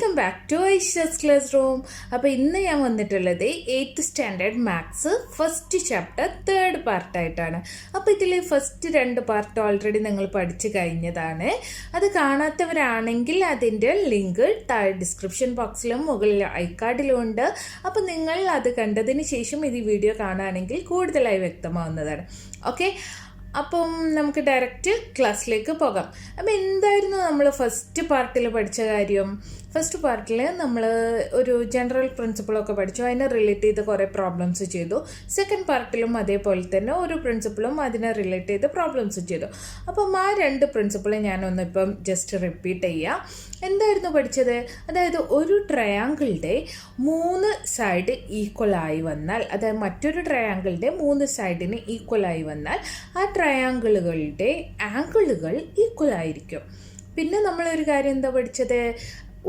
Welcome back to Aisha's classroom. അപ്പോൾ ഇന്ന് ഞാൻ വന്നിട്ടുള്ളത് 8th standard maths first chapter 3rd പാർട്ടായിട്ടാണ്. അപ്പോൾ ഇതിൽ ഫസ്റ്റ് 2 പാർട്ട് ഓൾറെഡി നിങ്ങൾ പഠിച്ചു കഴിഞ്ഞതാണ്. അത് കാണാത്തവരാണെങ്കിൽ അതിൻ്റെ ലിങ്ക് താഴെ ഡിസ്ക്രിപ്ഷൻ ബോക്സിലും മുകളിൽ ഐക്കാർഡിലും ഉണ്ട്. അപ്പോൾ നിങ്ങൾ അത് കണ്ടതിന് ശേഷം ഇത് വീഡിയോ കാണുകയാണെങ്കിൽ കൂടുതലായി വ്യക്തമാവുന്നതാണ്. ഓക്കെ, അപ്പം നമുക്ക് ഡയറക്റ്റ് ക്ലാസ്സിലേക്ക് പോകാം. അപ്പോൾ എന്തായിരുന്നു നമ്മൾ ഫസ്റ്റ് പാർട്ടിൽ പഠിച്ച കാര്യം? ഫസ്റ്റ് പാർട്ടിൽ നമ്മൾ ഒരു ജനറൽ പ്രിൻസിപ്പിളൊക്കെ പഠിച്ചു, അതിനെ റിലേറ്റ് ചെയ്ത് കുറേ പ്രോബ്ലംസ് ചെയ്തു. സെക്കൻഡ് പാർട്ടിലും അതേപോലെ തന്നെ ഒരു പ്രിൻസിപ്പിളും അതിനെ റിലേറ്റ് ചെയ്ത് പ്രോബ്ലംസ് ചെയ്തു. അപ്പം ആ 2 പ്രിൻസിപ്പിൾ ഞാനൊന്നിപ്പം ജസ്റ്റ് റിപ്പീറ്റ് ചെയ്യാം. എന്തായിരുന്നു പഠിച്ചത്? അതായത് ഒരു ട്രയാങ്കിളുടെ 3 സൈഡ് ഈക്വലായി വന്നാൽ, അതായത് മറ്റൊരു ട്രയാങ്കിളുടെ 3 സൈഡിന് ഈക്വലായി വന്നാൽ ആ ട്രയാങ്കിളുകളുടെ ആംഗിളുകൾ ഈക്വൽ ആയിരിക്കും. പിന്നെ നമ്മളൊരു കാര്യം എന്താ പഠിച്ചത്?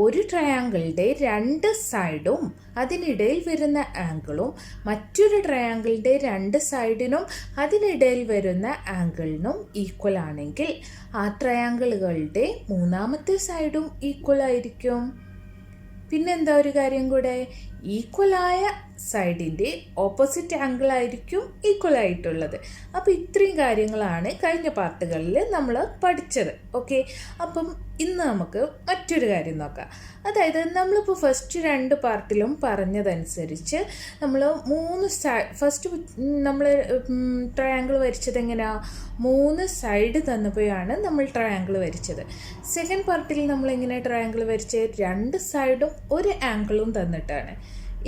ഒരു ട്രയാങ്കിളുടെ 2 സൈഡും അതിനിടയിൽ വരുന്ന ആംഗിളും മറ്റൊരു ട്രയാങ്കിളുടെ 2 സൈഡിനും അതിനിടയിൽ വരുന്ന ആംഗിളിനും ഈക്വൽ ആണെങ്കിൽ ആ ട്രയാങ്കിളുകളുടെ 3ാമത്തെ സൈഡും ഈക്വൽ ആയിരിക്കും. പിന്നെന്താ ഒരു കാര്യം കൂടെ? ഈക്വലായ സൈഡിൻ്റെ ഓപ്പോസിറ്റ് ആംഗിൾ ആയിരിക്കും ഈക്വൽ ആയിട്ടുള്ളത്. അപ്പോൾ ഇത്രയും കാര്യങ്ങളാണ് കഴിഞ്ഞ പാർട്ടുകളിൽ നമ്മൾ പഠിച്ചത്. ഓക്കെ, അപ്പം ഇന്ന് നമുക്ക് മറ്റൊരു കാര്യം നോക്കാം. അതായത് നമ്മളിപ്പോൾ ഫസ്റ്റ് 2 പാർട്ടിലും പറഞ്ഞതനുസരിച്ച് നമ്മൾ 3 ഫസ്റ്റ് നമ്മൾ ട്രയാങ്കിൾ വരച്ചത് എങ്ങനെയാണ്? 3 സൈഡ് തന്നപ്പോഴാണ് നമ്മൾ ട്രയാങ്കിൾ വരച്ചത്. സെക്കൻഡ് പാർട്ടിൽ നമ്മളെങ്ങനെ ട്രയാങ്കിൾ വരച്ചത്? 2 സൈഡും ഒരു ആംഗിളും തന്നിട്ടാണ്.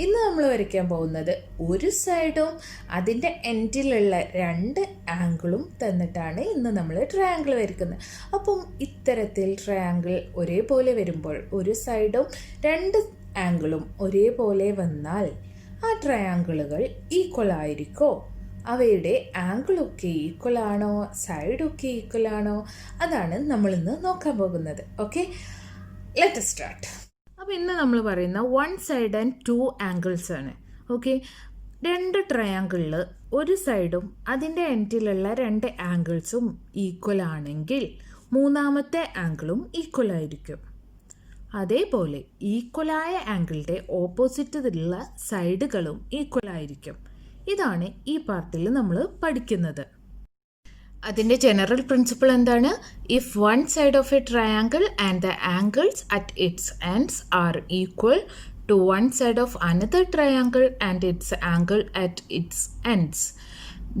ഇന്ന് നമ്മൾ വരയ്ക്കാൻ പോകുന്നത് ഒരു സൈഡും അതിൻ്റെ എൻഡിലുള്ള 2 ആംഗിളും തന്നിട്ടാണ് ഇന്ന് നമ്മൾ ട്രയാങ്കിൾ വരയ്ക്കുന്നത്. അപ്പം ഇത്തരത്തിൽ ട്രയാങ്കിൾ ഒരേപോലെ വരുമ്പോൾ, ഒരു സൈഡും 2 ആംഗിളും ഒരേപോലെ വന്നാൽ ആ ട്രയാങ്കിളുകൾ ഈക്വൽ ആയിരിക്കോ? അവയുടെ ആംഗിളൊക്കെ ഈക്വൽ ആണോ, സൈഡൊക്കെ ഈക്വൽ ആണോ? അതാണ് നമ്മളിന്ന് നോക്കാൻ പോകുന്നത്. Okay, let us start. അപ്പോൾ ഇന്ന് നമ്മൾ പറയുന്ന 1 സൈഡ് ആൻഡ് 2 ആംഗിൾസ് ആണ്. ഓക്കെ, 2 ട്രയാങ്കിളിൽ ഒരു സൈഡും അതിൻ്റെ എൻഡിലുള്ള 2 ആംഗിൾസും ഈക്വൽ ആണെങ്കിൽ 3ാമത്തെ ആംഗിളും ഈക്വൽ ആയിരിക്കും. അതേപോലെ ഈക്വലായ ആംഗിളിൻ്റെ ഓപ്പോസിറ്റിലുള്ള സൈഡുകളും ഈക്വൽ ആയിരിക്കും. ഇതാണ് ഈ പാർട്ടിൽ നമ്മൾ പഠിക്കുന്നത്. അതിൻ്റെ ജനറൽ പ്രിൻസിപ്പിൾ എന്താണ്? If one side of a triangle and the angles at its ends are equal to one side of another triangle and its angle at its ends,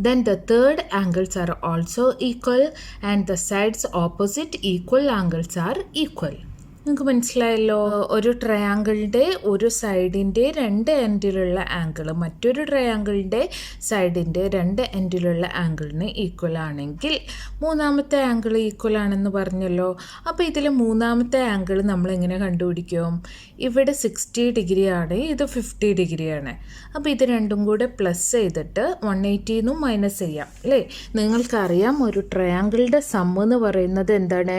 then the third angles are also equal and the sides opposite equal angles are equal. നിങ്ങൾക്ക് മനസ്സിലായല്ലോ? ഒരു ട്രയാങ്കിളിൻ്റെ ഒരു സൈഡിൻ്റെ 2 എൻഡിലുള്ള angle മറ്റൊരു ട്രയാങ്കിളിൻ്റെ സൈഡിൻ്റെ 2 എൻഡിലുള്ള ആംഗിളിന് equal ആണെങ്കിൽ 3ാമത്തെ angle equal ആണെന്ന് പറഞ്ഞല്ലോ. അപ്പോൾ ഇതിൽ 3ാമത്തെ ആംഗിൾ നമ്മളെങ്ങനെ കണ്ടുപിടിക്കും? ഇവിടെ 60 ഡിഗ്രിയാണ്, ഇത് 50 ഡിഗ്രിയാണ്. അപ്പോൾ ഇത് രണ്ടും കൂടെ പ്ലസ് ചെയ്തിട്ട് 180 നിന്നും മൈനസ് ചെയ്യാം അല്ലേ? നിങ്ങൾക്കറിയാം ഒരു ട്രയാങ്കിളിൻ്റെ സം എന്ന് പറയുന്നത് എന്താണ്?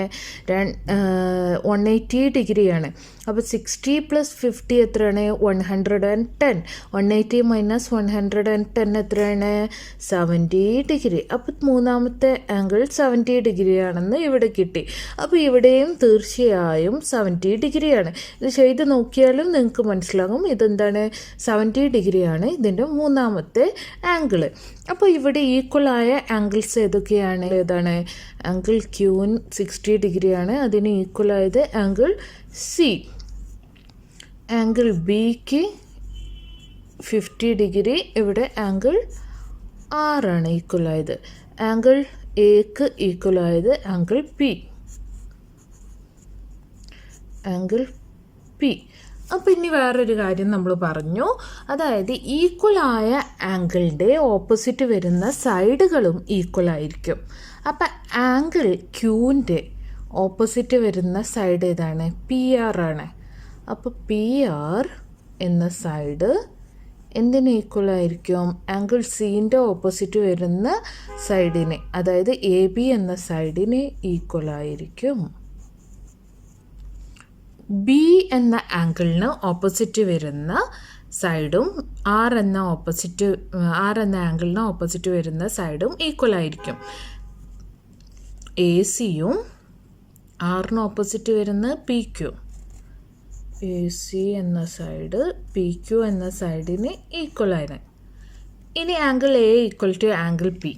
180 ഡിഗ്രിയാണ്. അപ്പോൾ 60 + 50 എത്രയാണ്? 110. 180 - 110 എത്രയാണ്? 70 ഡിഗ്രി. അപ്പോൾ 3ാമത്തെ ആംഗിൾ 70 ഡിഗ്രിയാണെന്ന് ഇവിടെ കിട്ടി. അപ്പോൾ ഇവിടെയും തീർച്ചയായും 70 ഡിഗ്രിയാണ്. ഇത് ചെയ്ത് നോക്കിയാലും നിങ്ങൾക്ക് മനസ്സിലാകും ഇതെന്താണ്? 70 ഡിഗ്രിയാണ് ഇതിൻ്റെ 3ാമത്തെ ആംഗിൾ. അപ്പോൾ ഇവിടെ ഈക്വലായ ആംഗിൾസ് ഏതൊക്കെയാണ്? ഏതാണ്? ആംഗിൾ ക്യൂൻ 60 ഡിഗ്രിയാണ്, അതിന് ഈക്വലായത് ആംഗിൾ സി. ആംഗിൾ ബിക്ക് 50 ഡിഗ്രി, ഇവിടെ ആംഗിൾ ആറാണ് ഈക്വലായത്. ആംഗിൾ എക്ക് ഈക്വലായത് ആംഗിൾ പി. Angle P. അപ്പോൾ ഇനി വേറൊരു കാര്യം നമ്മൾ പറഞ്ഞു, അതായത് ഈക്വലായ ആംഗിളിൻ്റെ ഓപ്പോസിറ്റ് വരുന്ന സൈഡുകളും ഈക്വൽ ആയിരിക്കും. അപ്പം ആംഗിൾ ക്യൂവിൻ്റെ ഓപ്പോസിറ്റ് വരുന്ന സൈഡ് ഏതാണ്? പി ആർ ആണ്. അപ്പോൾ പി ആർ എന്ന സൈഡ് എന്തിന് ഈക്വൽ ആയിരിക്കും? ആംഗിൾ സീൻ്റെ ഓപ്പോസിറ്റ് വരുന്ന സൈഡിന്, അതായത് എ ബി എന്ന സൈഡിന് ഈക്വൽ ആയിരിക്കും. ബി എന്ന ആംഗിളിന് ഓപ്പോസിറ്റ് വരുന്ന സൈഡും ആർ എന്ന ആംഗിളിന് ഓപ്പോസിറ്റ് വരുന്ന സൈഡും ഈക്വൽ ആയിരിക്കും. എ സിയും ആറിന് ഓപ്പോസിറ്റ് വരുന്ന പി ക്യു. എ സി എന്ന സൈഡ് പി ക്യു എന്ന സൈഡിന് ഈക്വലാണ്. ഇനി angle A equal to angle P.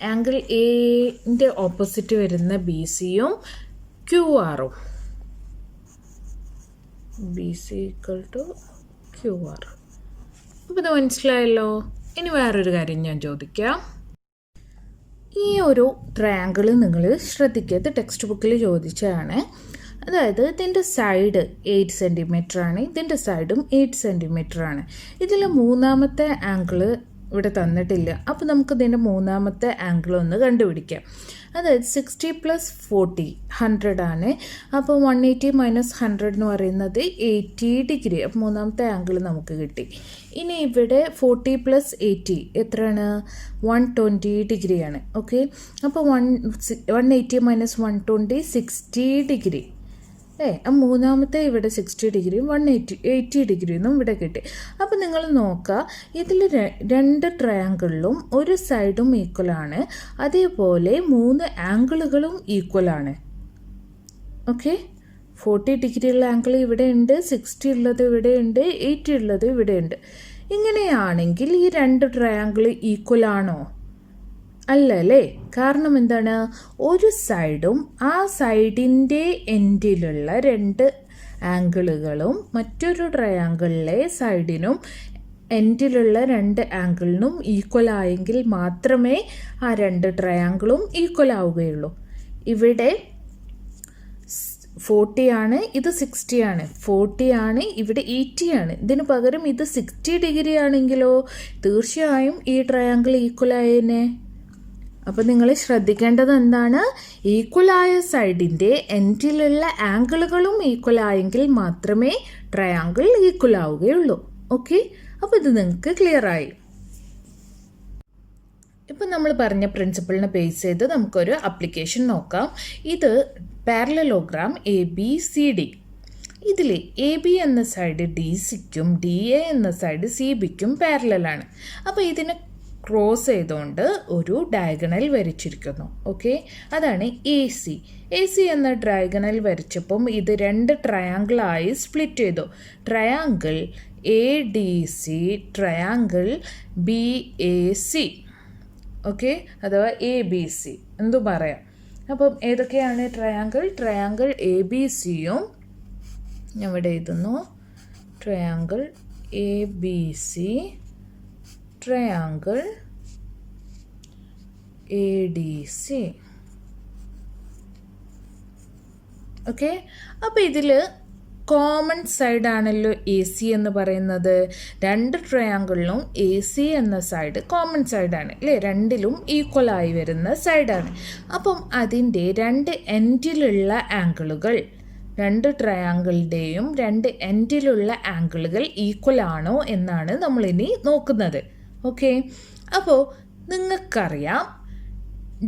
Angle എൻ്റെ ഓപ്പോസിറ്റ് വരുന്ന ബി സിയും ക്യു ആറും, B C equal to Q R. അപ്പോൾ ഇത് മനസ്സിലായല്ലോ. ഇനി വേറൊരു കാര്യം ഞാൻ ചോദിക്കാം. ഈ ഒരു ട്രയാങ്കിൾ നിങ്ങൾ ശ്രദ്ധിക്കുക, ഇത് ടെക്സ്റ്റ് ബുക്കിൽ ചോദിച്ചതാണ്. അതായത് ഇതിൻ്റെ സൈഡ് 8 സെൻറ്റിമീറ്റർ ആണ്, ഇതിൻ്റെ സൈഡും 8 സെൻറ്റിമീറ്റർ ആണ്. ഇതിൽ മൂന്നാമത്തെ ആംഗിൾ ഇവിടെ തന്നിട്ടില്ല. അപ്പോൾ നമുക്ക് ഇതിൻ്റെ മൂന്നാമത്തെ ആംഗിൾ ഒന്ന് കണ്ടുപിടിക്കാം. അതായത് 60 + 40 100 ആണ്. അപ്പോൾ 180 - 100 എന്ന് പറയുന്നത് 80 ഡിഗ്രി. അപ്പോൾ മൂന്നാമത്തെ ആംഗിൾ നമുക്ക് കിട്ടി. ഇനി ഇവിടെ 40 + 80 എത്രയാണ്? 120 ഡിഗ്രിയാണ്. ഓക്കെ, അപ്പോൾ 180 - 120 60 ഡിഗ്രി. മൂന്നാമത്തെ ഇവിടെ 60 ഡിഗ്രിയും 80 ഡിഗ്രിയൊന്നും ഇവിടെ കിട്ടി. അപ്പോൾ നിങ്ങൾ നോക്കുക, ഇതിൽ രണ്ട് ട്രയാങ്കിളിലും ഒരു സൈഡും ഈക്വലാണ്, അതേപോലെ 3 ആംഗിളുകളും ഈക്വലാണ്. ഓക്കെ, 40 ഡിഗ്രിയുള്ള ആംഗിൾ ഇവിടെ ഉണ്ട്, 60 ഉള്ളത് ഇവിടെ ഉണ്ട്, 80 ഉള്ളത് ഇവിടെ ഉണ്ട്. ഇങ്ങനെയാണെങ്കിൽ ഈ രണ്ട് ട്രയാങ്കിൾ ഈക്വൽ ആണോ? അല്ല അല്ലേ. കാരണം എന്താണ്? ഒരു സൈഡും ആ സൈഡിൻ്റെ എൻഡിലുള്ള രണ്ട് ആംഗിളുകളും മറ്റൊരു ട്രയാങ്കിളിലെ സൈഡിനും എൻഡിലുള്ള രണ്ട് ആംഗിളിനും ഈക്വൽ ആയെങ്കിൽ മാത്രമേ ആ രണ്ട് ട്രയാങ്കിളും ഈക്വൽ ആവുകയുള്ളൂ. ഇവിടെ 40 ആണ്, ഇത് 60 ആണ്. 40 ആണ്, ഇവിടെ 80 ആണ്. ഇതിന് പകരം ഇത് 60 ഡിഗ്രി ആണെങ്കിലോ തീർച്ചയായും ഈ ട്രയാങ്കിൾ ഈക്വൽ ആയേനെ. അപ്പോൾ നിങ്ങൾ ശ്രദ്ധിക്കേണ്ടത് എന്താണ്? ഈക്വലായ സൈഡിൻ്റെ എൻഡിലുള്ള ആംഗിളുകളും ഈക്വൽ ആയെങ്കിൽ മാത്രമേ ട്രയാങ്കിൾ ഈക്വൽ ആവുകയുള്ളൂ. ഓക്കെ, അപ്പോൾ ഇത് നിങ്ങൾക്ക് ക്ലിയർ ആയി. ഇപ്പം നമ്മൾ പറഞ്ഞ പ്രിൻസിപ്പിളിനെ ബേസ് ചെയ്ത് നമുക്കൊരു ആപ്ലിക്കേഷൻ നോക്കാം. ഇത് പാരലലോഗ്രാം ABCD. ഇതിൽ AB എന്ന സൈഡ് DCക്കും DA എന്ന സൈഡ് CBക്കും പാരലലാണ്. അപ്പോൾ ഇതിനെ ക്രോസ് ചെയ്തുകൊണ്ട് ഒരു ഡയഗണൽ വരച്ചിരിക്കുന്നു. ഓക്കെ, അതാണ് AC എന്ന ഡയഗണൽ വരച്ചപ്പം ഇത് രണ്ട് ട്രയാങ്കിളായി സ്പ്ലിറ്റ് ചെയ്തു. Triangle ADC, triangle BAC. Okay, അഥവാ ABC എന്തു പറയാം. അപ്പം ഏതൊക്കെയാണ് ട്രയാങ്കിൾ ABCയും ഞാൻ ഇവിടെ എഴുതുന്നു. Triangle ABC, triangle ADC. Okay, അപ്പോൾ ഇതിൽ കോമൺ സൈഡാണല്ലോ AC എന്ന് പറയുന്നത്. രണ്ട് ട്രയാങ്കിളിലും AC എന്ന സൈഡ് കോമൺ സൈഡാണ് അല്ലേ, രണ്ടിലും ഈക്വലായി വരുന്ന സൈഡാണ്. അപ്പം അതിൻ്റെ രണ്ട് എൻഡിലുള്ള ആംഗിളുകൾ, രണ്ട് ട്രയാങ്കിളിൻ്റെയും രണ്ട് എൻഡിലുള്ള ആംഗിളുകൾ ഈക്വൽ ആണോ എന്നാണ് നമ്മളിനി നോക്കുന്നത്. ഓക്കെ, അപ്പോൾ നിങ്ങൾക്കറിയാം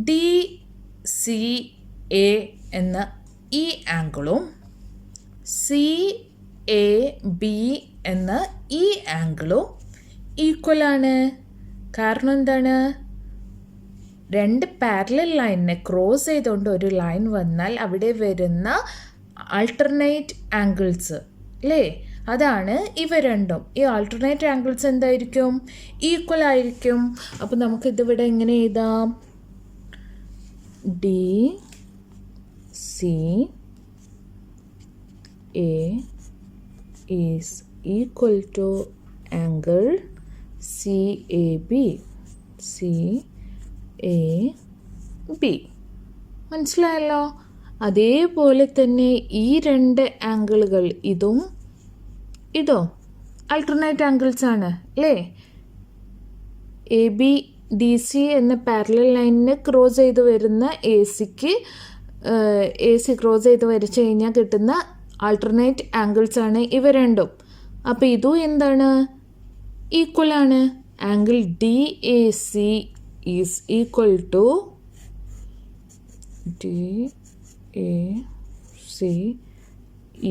DCA എന്ന ഈ ആംഗിളും CAB എന്ന ഈ ആംഗിളും ഈക്വലാണ്. കാരണം എന്താണ്? രണ്ട് പാരലൽ ലൈനിനെ ക്രോസ് ചെയ്തുകൊണ്ട് ഒരു ലൈൻ വന്നാൽ അവിടെ വരുന്ന ആൾട്ടർനേറ്റ് ആംഗിൾസ് അല്ലേ, അതാണ് ഇവ രണ്ടും. ഈ ആൾട്ടർനേറ്റ് ആംഗിൾസ് എന്തായിരിക്കും? ഈക്വൽ ആയിരിക്കും. അപ്പോൾ നമുക്കിതിവിടെ എങ്ങനെ എഴുതാം? DCA is equal to angle CAB. മനസ്സിലായല്ലോ. അതേപോലെ തന്നെ ഈ രണ്ട് ആംഗിളുകൾ ഇതും ആൾട്ടർനേറ്റ് ആംഗിൾസ് ആണ് അല്ലേ. ABDC എന്ന പാരലൽ ലൈനിന് ക്രോസ് ചെയ്ത് വരുന്ന AC ക്രോസ് ചെയ്ത് വരച്ചു കഴിഞ്ഞാൽ കിട്ടുന്ന ആൾട്ടർനേറ്റ് ആംഗിൾസ് ആണ് ഇവ രണ്ടും. അപ്പോൾ ഇതും എന്താണ്? ഈക്വലാണ്. Angle DAC is equal to DAC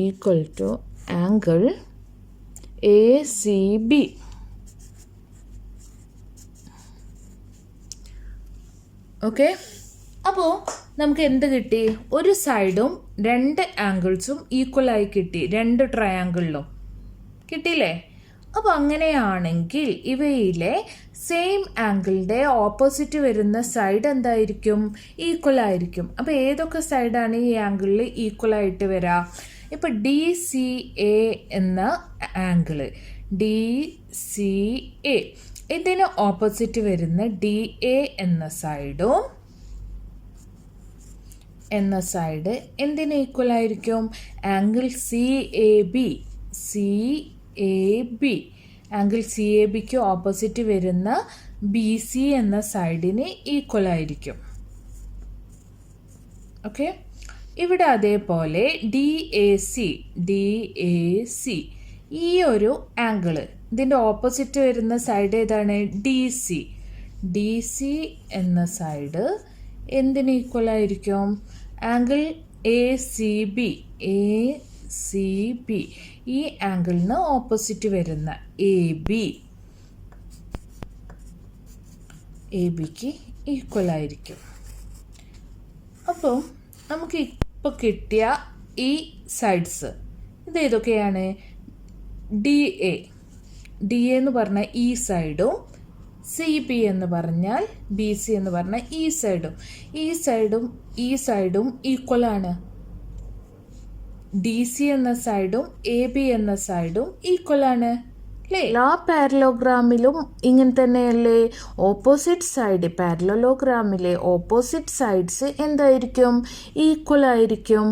equal to angle ACB. Okay, അപ്പോൾ നമുക്ക് എന്ത് കിട്ടി? ഒരു സൈഡും രണ്ട് ആംഗിൾസും ഈക്വലായി കിട്ടി, രണ്ട് ട്രയാങ്കിളിലും കിട്ടിയില്ലേ? അപ്പോൾ അങ്ങനെയാണെങ്കിൽ ഇവയിലെ സെയിം ആംഗിളിൻ്റെ ഓപ്പോസിറ്റ് വരുന്ന സൈഡ് എന്തായിരിക്കും? ഈക്വൽ ആയിരിക്കും. അപ്പോൾ ഏതൊക്കെ സൈഡാണ് ഈ ആംഗിളിൽ ഈക്വലായിട്ട് വരിക? ഇപ്പോൾ DCA എന്ന ആംഗിള്, DCA ഇതിന് ഓപ്പോസിറ്റ് വരുന്ന DA എന്ന സൈഡ് എന്തിന് ഈക്വൽ ആയിരിക്കും? ആംഗിൾ CAB ആംഗിൾ CABക്ക് ഓപ്പോസിറ്റ് വരുന്ന BC എന്ന സൈഡിന് ഈക്വൽ ആയിരിക്കും. ഓക്കെ, ഇവിടെ അതേപോലെ DAC ഈ ഒരു ആംഗിള്, ഇതിൻ്റെ ഓപ്പോസിറ്റ് വരുന്ന സൈഡ് ഏതാണ്? DC എന്ന സൈഡ് എന്തിന് ഈക്വൽ ആയിരിക്കും? ആംഗിൾ ACB ഈ ആംഗിളിന് ഓപ്പോസിറ്റ് വരുന്ന ABക്ക് ഈക്വൽ ആയിരിക്കും. അപ്പോൾ നമുക്ക് ഇപ്പോൾ കിട്ടിയ ഈ സൈഡ്സ് ഇത് ഏതൊക്കെയാണ്? DA എന്ന് പറഞ്ഞാൽ ഈ സൈഡും, CB എന്ന് പറഞ്ഞാൽ BC എന്ന് പറഞ്ഞാൽ ഈ സൈഡും ഈക്വലാണ്. DC എന്ന സൈഡും AB എന്ന സൈഡും ഈക്വലാണ് അല്ലേ? എല്ലാ പാരലോഗ്രാമിലും ഇങ്ങനെ തന്നെയല്ലേ? ഓപ്പോസിറ്റ് സൈഡ്, പാരലോഗ്രാമിലെ ഓപ്പോസിറ്റ് സൈഡ്സ് എന്തായിരിക്കും? ഈക്വൽ ആയിരിക്കും.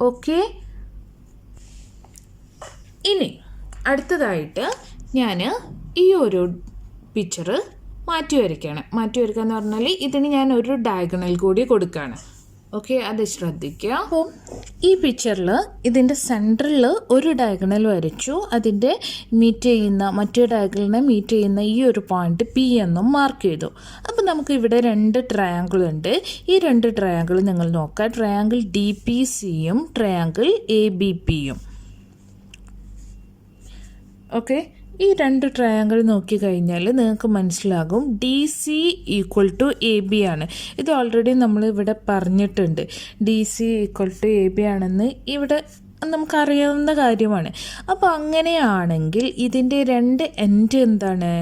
ഓക്കെ, ഇനി അടുത്തതായിട്ട് ഞാൻ ഈ ഒരു പിക്ചർ മാറ്റി വരയ്ക്കുകയാണ്. മാറ്റി വരയ്ക്കുക എന്ന് പറഞ്ഞാൽ ഇതിന് ഞാൻ ഒരു ഡയഗണൽ കൂടി കൊടുക്കുകയാണ്. ഓക്കെ, അത് ശ്രദ്ധിക്കുക. അപ്പോൾ ഈ പിക്ചറിൽ ഇതിൻ്റെ സെൻറ്ററിൽ ഒരു ഡയഗണൽ വരച്ചു, അതിൻ്റെ മറ്റേ ഡയഗണലിനെ മീറ്റ് ചെയ്യുന്ന ഈ ഒരു പോയിന്റ് P എന്നും മാർക്ക് ചെയ്തു. അപ്പോൾ നമുക്ക് ഇവിടെ രണ്ട് ട്രയാങ്കിൾ ഉണ്ട്. ഈ രണ്ട് ട്രയാങ്കിൾ നിങ്ങൾ നോക്കുക, ട്രയാങ്കിൾ DPCയും ട്രയാങ്കിൾ ABPയും. ഓക്കെ, ഈ രണ്ട് ട്രയാങ്കിൾ നോക്കിക്കഴിഞ്ഞാൽ നിങ്ങൾക്ക് മനസ്സിലാകും DC = AB ആണ്. ഇത് ഓൾറെഡി നമ്മൾ ഇവിടെ പറഞ്ഞിട്ടുണ്ട്. DC = AB ആണെന്ന് ഇവിടെ നമുക്കറിയാവുന്ന കാര്യമാണ്. അപ്പോൾ അങ്ങനെയാണെങ്കിൽ ഇതിൻ്റെ രണ്ട് എൻഡ് എന്താണ്?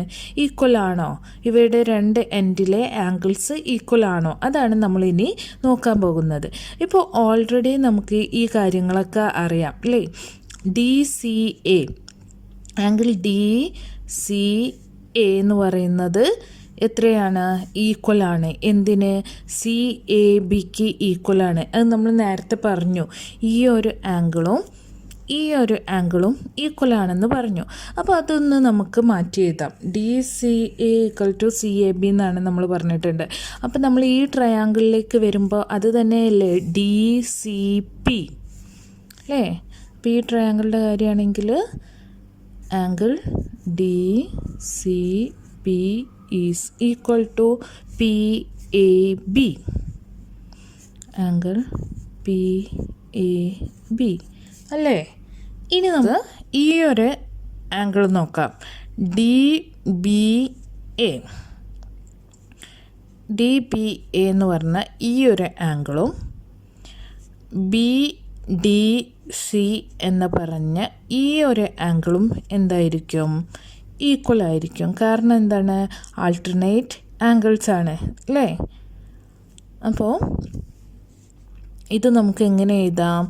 ഈക്വൽ ആണോ? ഇവയുടെ രണ്ട് എൻഡിലെ ആംഗിൾസ് ഈക്വൽ ആണോ? അതാണ് നമ്മളിനി നോക്കാൻ പോകുന്നത്. ഇപ്പോൾ ഓൾറെഡി നമുക്ക് ഈ കാര്യങ്ങളൊക്കെ അറിയാം അല്ലേ? DCA ആംഗിൾ DCA എന്ന് പറയുന്നത് എത്രയാണ്? ഈക്വലാണ്. എന്തിന്? CABക്ക് ഈക്വലാണ്. അത് നമ്മൾ നേരത്തെ പറഞ്ഞു. ഈ ഒരു ആംഗിളും ഈക്വലാണെന്ന് പറഞ്ഞു. അപ്പോൾ അതൊന്ന് നമുക്ക് മാറ്റി എഴുതാം. DCA = CAB എന്നാണ് നമ്മൾ പറഞ്ഞിട്ടുണ്ട്. അപ്പോൾ നമ്മൾ ഈ ട്രയാങ്കിളിലേക്ക് വരുമ്പോൾ അത് തന്നെയല്ലേ DCP അല്ലേ? അപ്പോൾ ഈ ട്രയാങ്കിളിൻ്റെ കാര്യമാണെങ്കിൽ angle DCP is equal to PAB. Angle PAB അല്ലേ? ഇനി നമുക്ക് ഈ ഒരു ആംഗിൾ നോക്കാം. DBA എന്ന് പറഞ്ഞ ഈ ഒരു ആംഗിളും BDC എന്ന് പറഞ്ഞ ഈ ഒരു ആംഗിളും എന്തായിരിക്കും? ഈക്വൽ ആയിരിക്കും. കാരണം എന്താണ്? ആൾട്ടർനേറ്റ് ആംഗിൾസ് ആണ് അല്ലേ? അപ്പോൾ ഇത് നമുക്ക് എങ്ങനെ എഴുതാം?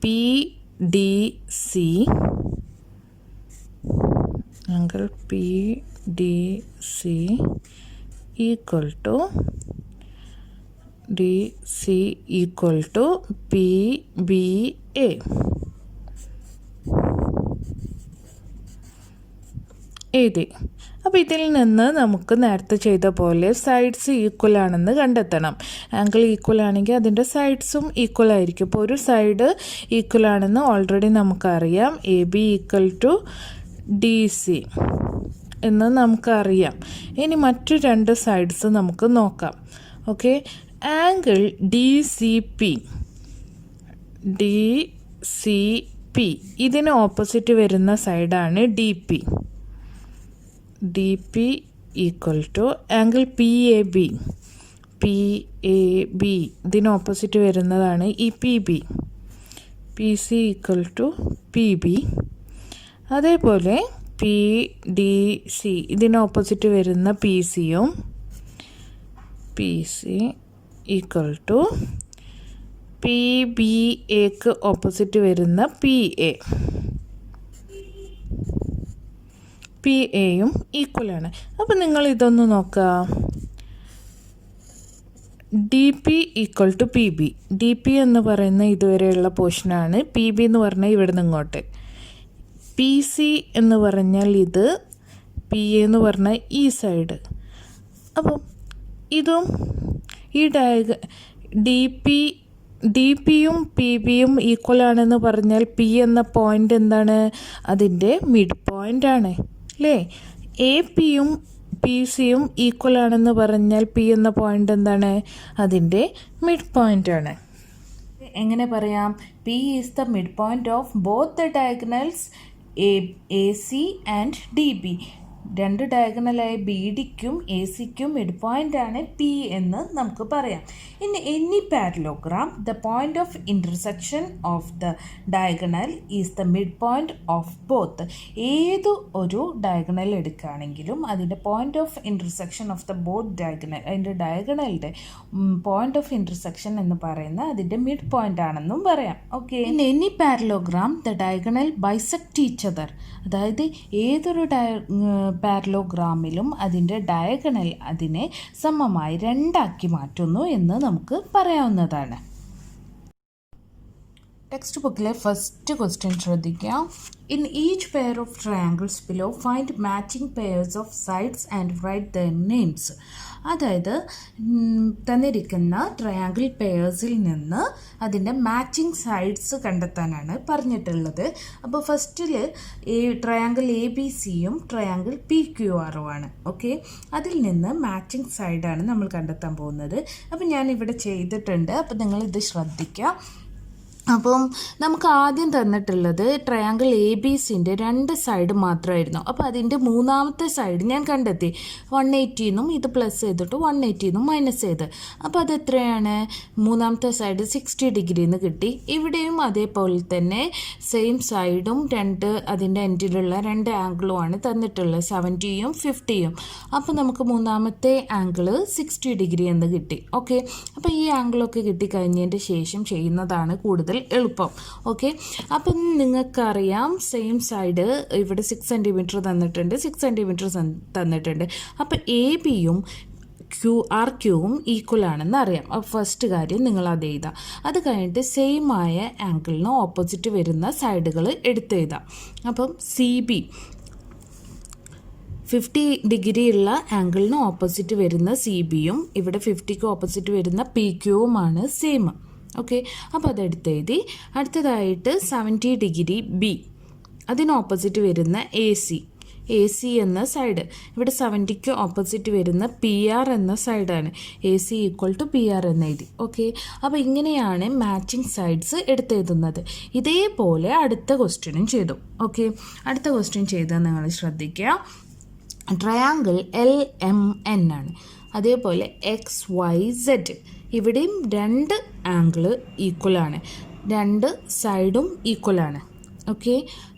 BDC angle BDC = DC = PBA. എഴുതി. അപ്പോൾ ഇതിൽ നിന്ന് നമുക്ക് നേരത്തെ ചെയ്ത പോലെ സൈഡ്സ് ഈക്വൽ ആണെന്ന് കണ്ടെത്തണം. ആംഗിൾ ഈക്വൽ ആണെങ്കിൽ അതിൻ്റെ സൈഡ്സും ഈക്വൽ ആയിരിക്കും. ഇപ്പോൾ ഒരു സൈഡ് ഈക്വൽ ആണെന്ന് ഓൾറെഡി നമുക്കറിയാം. AB = DC എന്ന് നമുക്കറിയാം. ഇനി മറ്റു രണ്ട് സൈഡ്സ് നമുക്ക് നോക്കാം. ഓക്കെ, ആംഗിൾ DCP ഇതിന് ഓപ്പോസിറ്റ് വരുന്ന സൈഡാണ് DP = angle PAB P A B ഇതിന് ഓപ്പോസിറ്റ് വരുന്നതാണ് ഈ P B. P C equal to P B. അതേപോലെ പി ഡി സി ഇതിന് ഓപ്പോസിറ്റ് വരുന്ന പി സിയും P C equal to P B എക്ക് ഓപ്പോസിറ്റ് വരുന്ന പി എ. പി എയും ഈക്വലാണ്. അപ്പം നിങ്ങൾ ഇതൊന്ന് നോക്കുക. D P equal to P B. D P എന്ന് പറയുന്ന ഇതുവരെയുള്ള പോർഷനാണ്. പി ബി എന്ന് പറഞ്ഞാൽ ഇവിടെ നിന്ന് ഇങ്ങോട്ട്. പി സി എന്ന് പറഞ്ഞാൽ ഇത്, പി എ എന്ന് പറഞ്ഞാൽ ഈ സൈഡ്. അപ്പം ഇതും ഈ ഡി പിയും പി ബിയും ഈക്വലാണെന്ന് പറഞ്ഞാൽ പി എന്ന പോയിൻ്റ് എന്താണ്? അതിൻ്റെ മിഡ് പോയിൻ്റ് ആണ് അല്ലേ? എ പിയും പി സിയും ഈക്വലാണെന്ന് പറഞ്ഞാൽ പി എന്ന പോയിൻ്റ് എന്താണ്? അതിൻ്റെ മിഡ് പോയിൻ്റ് ആണ്. എങ്ങനെ പറയാം? P is the mid point of both the diagonals A C and D B. രണ്ട് ഡയഗണലായ ബി ഡിക്കും എ സിക്കും മിഡ് പോയിൻ്റ് ആണ് പി എന്ന് നമുക്ക് പറയാം. In any parallelogram the point of intersection of the diagonal is the mid point of both. ഏത് ഒരു diagonal എടുക്കുകയാണെങ്കിലും അതിൻ്റെ point of intersection of the both diagonal, അതിൻ്റെ ഡയഗണലിൻ്റെ point of intersection എന്ന് പറയുന്ന അതിൻ്റെ മിഡ് പോയിൻ്റ് ആണെന്നും പറയാം. Okay. In any parallelogram the diagonal bisect each other. അതായത് ഏതൊരു പാരലോഗ്രാമിലും അതിൻ്റെ ഡയഗണൽ അതിനെ സമമായി രണ്ടാക്കി മാറ്റുന്നു എന്ന് നമുക്ക് പറയാവുന്നതാണ്. ടെക്സ്റ്റ് ബുക്കിലെ ഫസ്റ്റ് ക്വസ്റ്റ്യൻ ശ്രദ്ധിക്കാം. In each pair of triangles below find matching pairs of sides and write their names. അതായത് തന്നിരിക്കുന്ന ട്രയാങ്കിൾ പെയേഴ്സിൽ നിന്ന് അതിൻ്റെ മാച്ചിങ് സൈഡ്സ് കണ്ടെത്താനാണ് പറഞ്ഞിട്ടുള്ളത്. അപ്പോൾ ഫസ്റ്റിൽ ട്രയാങ്കിൾ എ ബി സിയും ട്രയാങ്കിൾ പി ക്യു ആറും ആണ്. ഓക്കെ, അതിൽ നിന്ന് മാച്ചിങ് സൈഡാണ് നമ്മൾ കണ്ടെത്താൻ പോകുന്നത്. അപ്പോൾ ഞാനിവിടെ ചെയ്തിട്ടുണ്ട്. അപ്പോൾ നിങ്ങളിത് ശ്രദ്ധിക്കുക. അപ്പം നമുക്ക് ആദ്യം തന്നിട്ടുള്ളത് ട്രയാങ്കിൾ എ ബി സിൻ്റെ രണ്ട് സൈഡ് മാത്രമായിരുന്നു. അപ്പോൾ അതിൻ്റെ മൂന്നാമത്തെ സൈഡ് ഞാൻ കണ്ടെത്തി. 180 ഇത് പ്ലസ് ചെയ്തിട്ട് 180 മൈനസ് ചെയ്ത്. അപ്പോൾ അത് എത്രയാണ്? മൂന്നാമത്തെ സൈഡ് 60 ഡിഗ്രി എന്ന് കിട്ടി. ഇവിടെയും അതേപോലെ തന്നെ സെയിം സൈഡും അതിൻ്റെ എൻഡിലുള്ള രണ്ട് ആംഗിളുമാണ് തന്നിട്ടുള്ളത്, 70യും 50യും. അപ്പോൾ നമുക്ക് മൂന്നാമത്തെ ആംഗിൾ 60 ഡിഗ്രി എന്ന് കിട്ടി. ഓക്കെ, അപ്പോൾ ഈ ആംഗിളൊക്കെ കിട്ടിക്കഴിഞ്ഞതിൻ്റെ ശേഷം ചെയ്യുന്നതാണ് കൂടുതൽ എളുപ്പം. ഓക്കെ, അപ്പം നിങ്ങൾക്കറിയാം സെയിം സൈഡ് ഇവിടെ 6 സെൻറ്റിമീറ്റർ തന്നിട്ടുണ്ട്, 6 സെൻറ്റിമീറ്റർ തന്നിട്ടുണ്ട്. അപ്പം എ ബിയും ആർ ക്യൂവും ഈക്വൽ ആണെന്ന് അറിയാം. അപ്പോൾ ഫസ്റ്റ് കാര്യം നിങ്ങൾ അത് എഴുതാം. അത് കഴിഞ്ഞിട്ട് സെയിം ആയ ആംഗിളിന് ഓപ്പോസിറ്റ് വരുന്ന സൈഡുകൾ എടുത്തെഴുതാം. അപ്പം സി ബി 50 ഡിഗ്രി ഉള്ള ആംഗിളിന് ഓപ്പോസിറ്റ് വരുന്ന സി ബിയും ഇവിടെ 50ക്ക് ഓപ്പോസിറ്റ് വരുന്ന പി ക്യൂവുമാണ് സെയിം. ഓക്കെ, അപ്പോൾ അതെടുത്ത് എഴുതി. അടുത്തതായിട്ട് 70 ഡിഗ്രി ബി, അതിന് ഓപ്പോസിറ്റ് വരുന്ന എ സി എന്ന സൈഡ്. ഇവിടെ 70ക്ക് ഓപ്പോസിറ്റ് വരുന്ന പി ആർ എന്ന സൈഡാണ്. A C equal to P R എന്ന് എഴുതി. ഓക്കെ, അപ്പോൾ ഇങ്ങനെയാണ് മാച്ചിങ് സൈഡ്സ് എടുത്തെഴുതുന്നത്. ഇതേപോലെ അടുത്ത ക്വസ്റ്റ്യനും ചെയ്തു. ഓക്കെ, അടുത്ത ക്വസ്റ്റ്യൻ ചെയ്താൽ നിങ്ങൾ ശ്രദ്ധിക്കുക. ട്രയാങ്കിൾ എൽ എം എൻ ആണ്. അതേപോലെ എക്സ് വൈ സെഡ്, ഇവിടെയും രണ്ട് ആംഗിൾ ഈക്വലാണ്, രണ്ട് സൈഡും ഈക്വലാണ്. ഓക്കെ,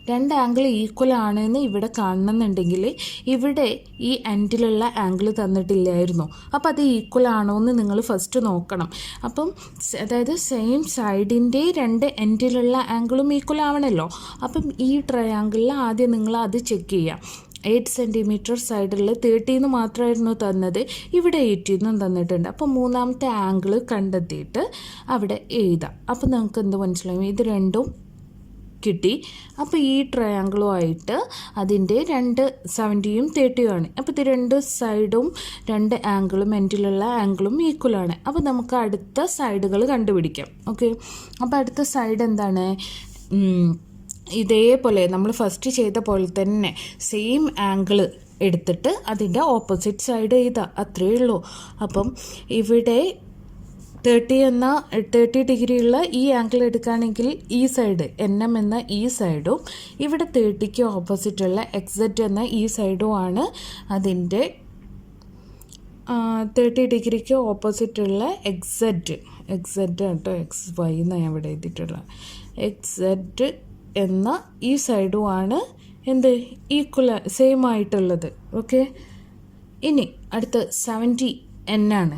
രണ്ട് ആംഗിൾ ഈക്വൽ ആണെന്ന് ഇവിടെ കാണണമെന്നുണ്ടെങ്കിൽ ഇവിടെ ഈ എൻഡിലുള്ള ആംഗിൾ തന്നിട്ടില്ലായിരുന്നു. അപ്പോൾ അത് ഈക്വൽ ആണോ എന്ന് നിങ്ങൾ ഫസ്റ്റ് നോക്കണം. അപ്പം അതായത് സെയിം സൈഡിൻ്റെ രണ്ട് എൻഡിലുള്ള ആംഗിളും ഈക്വൽ ആവണമല്ലോ. അപ്പം ഈ ട്രയാങ്കിളിൽ ആദ്യം നിങ്ങൾ അത് ചെക്ക് ചെയ്യുക. 8 സെൻറ്റിമീറ്റർ സൈഡിൽ 30 മാത്രമായിരുന്നു തന്നത്, ഇവിടെ 80 തന്നിട്ടുണ്ട്. അപ്പോൾ മൂന്നാമത്തെ ആംഗിൾ കണ്ടെത്തിയിട്ട് അവിടെ എഴുതാം. അപ്പോൾ നമുക്ക് എന്ത് മനസ്സിലാവും? ഇത് രണ്ടും കിട്ടി. അപ്പോൾ ഈ ട്രയാങ്കിളുമായിട്ട് അതിൻ്റെ 70യും 30യും ആണ്. അപ്പോൾ ഇത് രണ്ട് സൈഡും രണ്ട് ആംഗിളും എൻഡിലുള്ള ആംഗിളും ഈക്വലാണ്. അപ്പോൾ നമുക്ക് അടുത്ത സൈഡുകൾ കണ്ടുപിടിക്കാം. ഓക്കെ, അപ്പോൾ അടുത്ത സൈഡ് എന്താണ്? ഇതേപോലെ നമ്മൾ ഫസ്റ്റ് ചെയ്ത പോലെ തന്നെ സെയിം ആംഗിൾ എടുത്തിട്ട് അതിൻ്റെ ഓപ്പോസിറ്റ് സൈഡ് എഴുതാം, അത്രയേ ഉള്ളൂ. അപ്പം ഇവിടെ 30 ഡിഗ്രിയുള്ള ഈ ആംഗിൾ എടുക്കുകയാണെങ്കിൽ ഈ സൈഡ് NM എന്ന ഈ സൈഡും ഇവിടെ 30ക്ക് ഓപ്പോസിറ്റുള്ള XZ എന്ന ഈ സൈഡുമാണ് അതിൻ്റെ 30 ഡിഗ്രിക്ക് ഓപ്പോസിറ്റുള്ള എക്സെറ്റ് കേട്ടോ, എക്സ് വൈ എന്നാണ് ഞാൻ ഇവിടെ എഴുതിയിട്ടുള്ളത്. എക്സെറ്റ് എന്ന ഈ സൈഡുമാണ് എന്ത് ഈക്വൽ സെയിം ആയിട്ടുള്ളത്. ഓക്കെ, ഇനി അടുത്ത് 70 n ആണ്.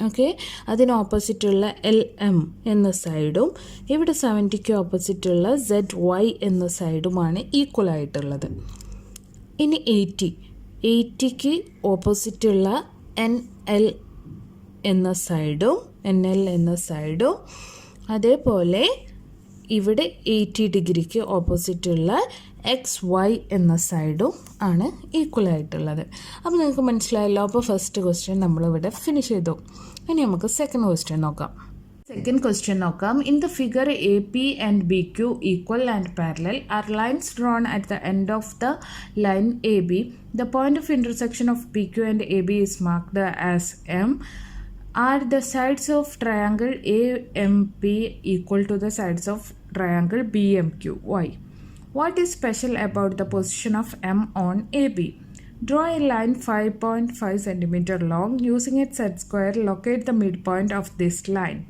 ഓക്കെ, അതിന് ഓപ്പോസിറ്റുള്ള LM എന്ന സൈഡും ഇവിടെ 70ക്ക് ഓപ്പോസിറ്റുള്ള ZY എന്ന സൈഡുമാണ് ഈക്വൽ ആയിട്ടുള്ളത്. ഇനി 80ക്ക് ഓപ്പോസിറ്റുള്ള NL എന്ന സൈഡും അതേപോലെ ഇവിടെ 80 ഡിഗ്രിക്ക് ഓപ്പോസിറ്റുള്ള XY എന്ന സൈഡും ആണ് ഈക്വൽ ആയിട്ടുള്ളത്. അപ്പോൾ നിങ്ങൾക്ക് മനസ്സിലായല്ലോ. അപ്പോൾ ഫസ്റ്റ് ക്വസ്റ്റ്യൻ നമ്മളിവിടെ ഫിനിഷ് ചെയ്തു. ഇനി നമുക്ക് സെക്കൻഡ് ക്വസ്റ്റ്യൻ നോക്കാം. In the figure AP and BQ equal and parallel are lines drawn at the end of the line AB. The point of intersection of PQ and AB is marked as M. Are the sides of triangle AMP equal to the sides of triangle BMQ? Why? What is special about the position of M on AB? Draw a line 5.5 cm long. Using its set square, locate the midpoint of this line.